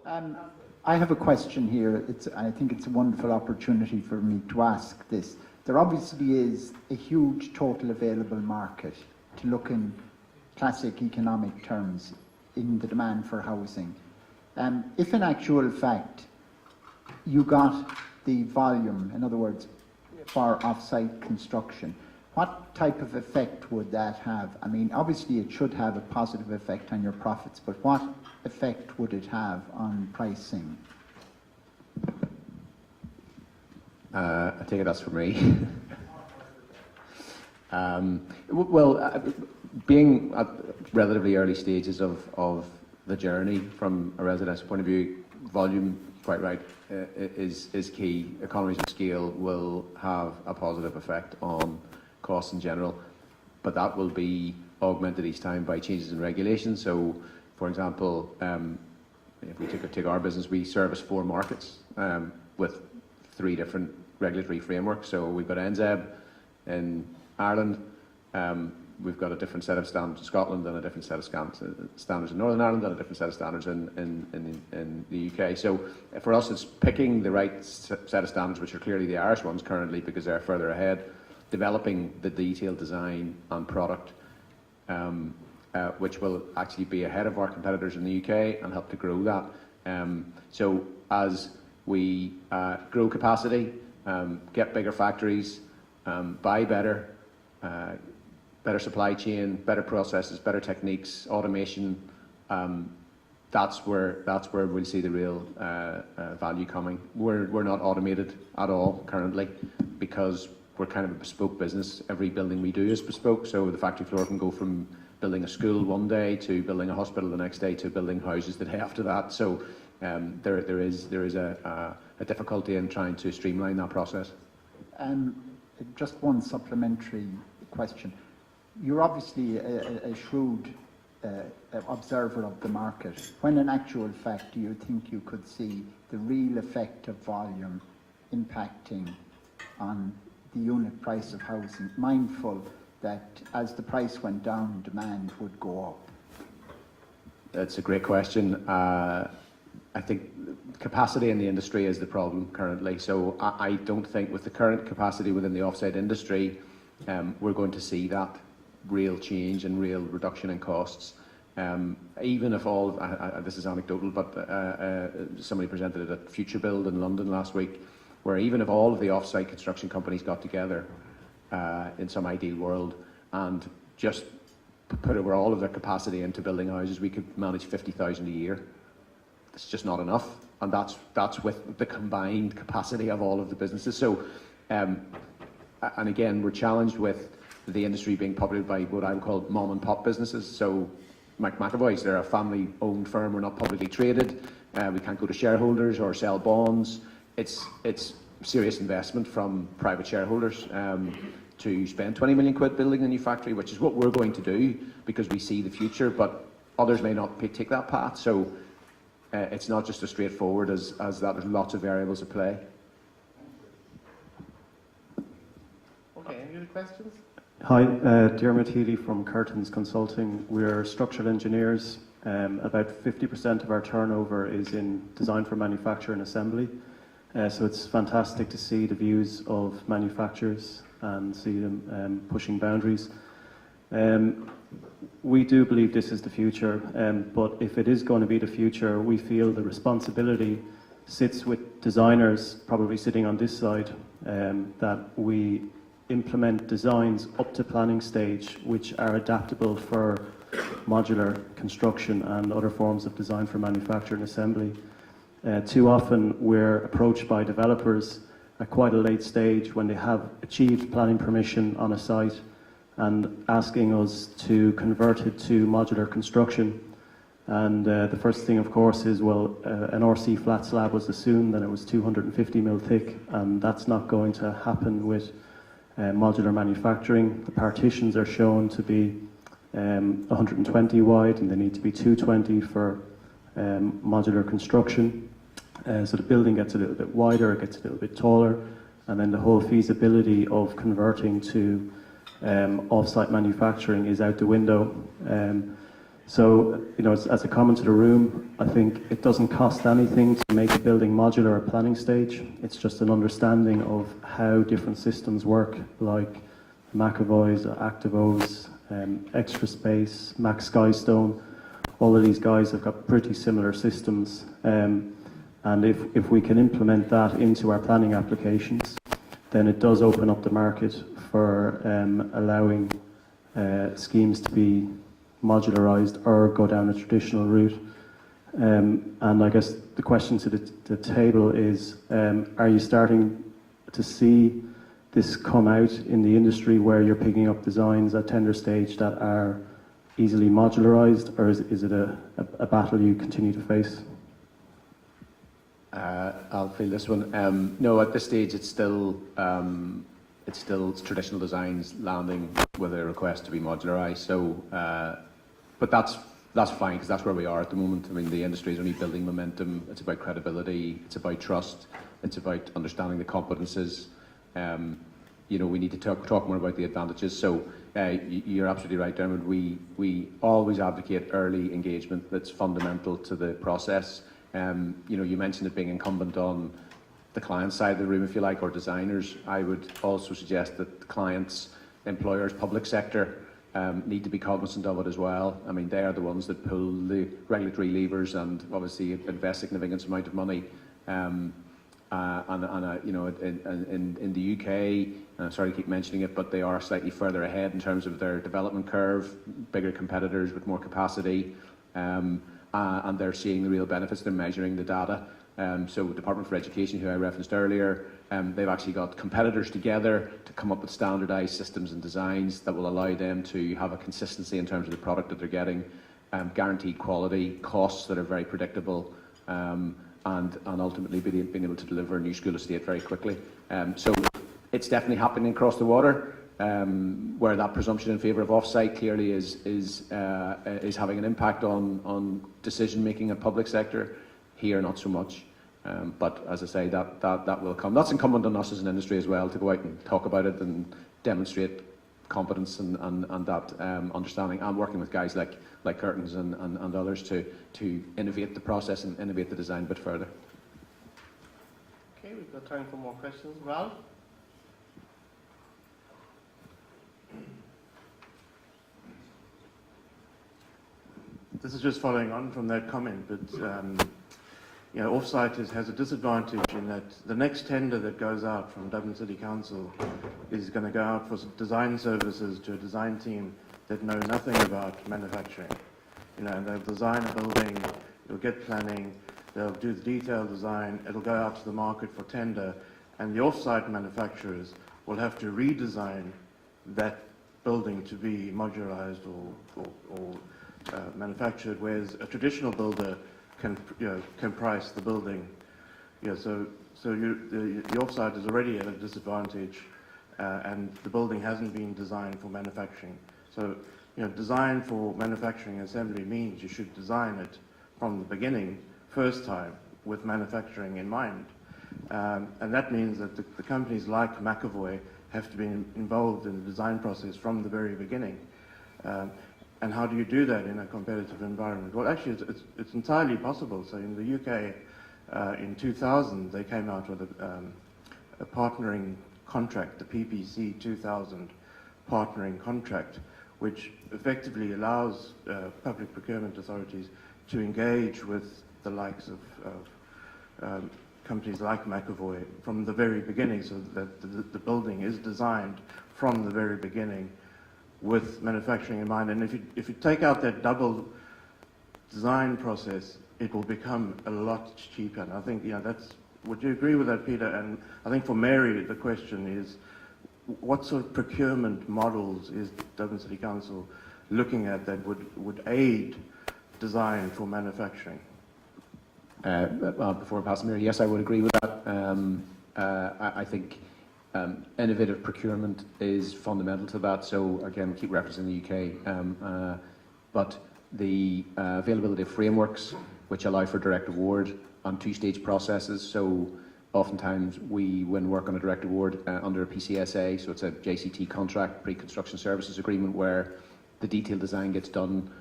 I have a question here. I think it's a wonderful opportunity for me to ask this. There obviously is a huge total available market to look in classic economic terms in the demand for housing. If in actual fact you got the volume, in other words, for off-site construction, what type of effect would that have? I mean, obviously it should have a positive effect on your profits, but what effect would it have on pricing? I take it that's for me. Being at relatively early stages of the journey from a residential point of view, volume, quite right, is key. Economies of scale will have a positive effect on costs in general, but that will be augmented each time by changes in regulation. So, for example, if we take our business, we service 4 markets with 3 different regulatory frameworks. So we've got NZEB in Ireland, we've got a different set of standards in Scotland and a different set of standards in Northern Ireland and a different set of standards in the UK. So for us, it's picking the right set of standards, which are clearly the Irish ones currently because they're further ahead, developing the detailed design and product, which will actually be ahead of our competitors in the UK and help to grow that. So as we grow capacity, get bigger factories, buy better, better supply chain, better processes, better techniques, automation, that's where we'll see the real value coming. We're not automated at all currently because we're kind of a bespoke business. Every building we do is bespoke, so the factory floor can go from building a school one day to building a hospital the next day to building houses the day after that. So there is a difficulty in trying to streamline that process. Just one supplementary question. You're obviously a shrewd observer of the market. When in actual fact do you think you could see the real effect of volume impacting on the unit price of housing, mindful that as the price went down, demand would go up? That's a great question. I think capacity in the industry is the problem currently. So I don't think with the current capacity within the offsite industry, we're going to see that real change and real reduction in costs. Even if all, this is anecdotal, but somebody presented it at Future Build in London last week, where even if all of the offsite construction companies got together in some ideal world and just put over all of their capacity into building houses, we could manage 50,000 a year. It's just not enough, and that's with the combined capacity of all of the businesses. So, and again, we're challenged with the industry being populated by what I would call mom and pop businesses. So, McAvoy's, they're a family-owned firm. We're not publicly traded. We can't go to shareholders or sell bonds. It's serious investment from private shareholders to spend 20 million quid building a new factory, which is what we're going to do because we see the future. But others may not take that path. So. It's not just as straightforward as that. There's lots of variables at play. Okay, any other questions? Hi, Dermot Healy from Curtains Consulting. We're structural engineers. About 50% of our turnover is in design for manufacture and assembly. So it's fantastic to see the views of manufacturers and see them pushing boundaries. We do believe this is the future, but if it is going to be the future, we feel the responsibility sits with designers, probably sitting on this side, that we implement designs up to planning stage which are adaptable for modular construction and other forms of design for manufacture and assembly. Too often we're approached by developers at quite a late stage when they have achieved planning permission on a site and asking us to convert it to modular construction. And the first thing, of course, is, well, an RC flat slab was assumed, and it was 250 mil thick, and that's not going to happen with modular manufacturing. The partitions are shown to be 120 wide, and they need to be 220 for modular construction. So the building gets a little bit wider, it gets a little bit taller, and then the whole feasibility of converting to off-site manufacturing is out the window. So, as a comment to the room, I think it doesn't cost anything to make a building modular at planning stage. It's just an understanding of how different systems work, like McAvoy's, Activos, Extra Space, Max Skystone. All of these guys have got pretty similar systems. And if we can implement that into our planning applications, then it does open up the market for allowing schemes to be modularised or go down a traditional route. And I guess the question to the table is, are you starting to see this come out in the industry where you're picking up designs at tender stage that are easily modularised, or is it a battle you continue to face? I'll field this one. No, at this stage it's still traditional designs landing with a request to be modularised. So, but that's fine, because that's where we are at the moment. I mean, the industry is only building momentum. It's about credibility. It's about trust. It's about understanding the competences. We need to talk more about the advantages. So you're absolutely right, Dermot. We always advocate early engagement. That's fundamental to the process. You mentioned it being incumbent on the client side of the room, if you like, or designers. I would also suggest that clients, employers, public sector need to be cognizant of it as well. I mean, they are the ones that pull the regulatory levers and obviously invest significant amount of money. In the UK, I'm sorry to keep mentioning it, but they are slightly further ahead in terms of their development curve, bigger competitors with more capacity, and they're seeing the real benefits. They're measuring the data. So Department for Education, who I referenced earlier, they've actually got competitors together to come up with standardised systems and designs that will allow them to have a consistency in terms of the product that they're getting, guaranteed quality, costs that are very predictable, and ultimately being able to deliver a new school estate very quickly. So it's definitely happening across the water, where that presumption in favour of off-site clearly is having an impact on decision making in public sector. Here, not so much. But as I say, that will come. That's incumbent on us as an industry as well to go out and talk about it and demonstrate competence and that understanding, and working with guys like Curtains and others to innovate the process and innovate the design a bit further. Okay, we've got time for more questions. Ralph? This is just following on from that comment, but off-site has a disadvantage in that the next tender that goes out from Dublin City Council is going to go out for design services to a design team that know nothing about manufacturing. And they'll design a building, they'll get planning, they'll do the detailed design, it'll go out to the market for tender, and the off-site manufacturers will have to redesign that building to be modularized or manufactured, whereas a traditional builder can price the building. So the off-site is already at a disadvantage, and the building hasn't been designed for manufacturing. So design for manufacturing assembly means you should design it from the beginning, first time, with manufacturing in mind. And that means that the companies like McAvoy have to be involved in the design process from the very beginning. And how do you do that in a competitive environment? Well, actually, it's entirely possible. So in the UK, in 2000, they came out with a partnering contract, the PPC 2000 partnering contract, which effectively allows public procurement authorities to engage with the likes of companies like McAvoy from the very beginning, so that the building is designed from the very beginning with manufacturing in mind. And if you take out that double design process, it will become a lot cheaper. And I think would you agree with that, Peter? And I think for Mary, the question is, what sort of procurement models is Dublin City Council looking at that would aid design for manufacturing? Before I pass to Mary, yes, I would agree with that. I think innovative procurement is fundamental to that. So again, keep referencing the UK, but the availability of frameworks which allow for direct award on two-stage processes. So oftentimes we win work on a direct award under a PCSA, so it's a JCT contract, pre-construction services agreement, where the detailed design gets done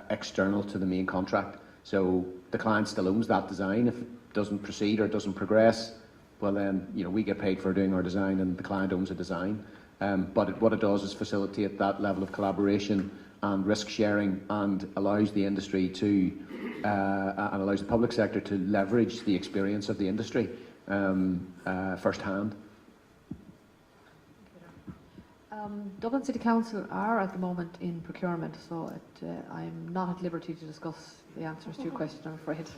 external to the main contract. So the client still owns that design. If it doesn't proceed or doesn't progress, well then, we get paid for doing our design and the client owns a design. But what it does is facilitate that level of collaboration and risk sharing, and allows the industry to, and allows the public sector to leverage the experience of the industry firsthand. Dublin City Council are at the moment in procurement, so I'm not at liberty to discuss the answers to your question, I'm afraid.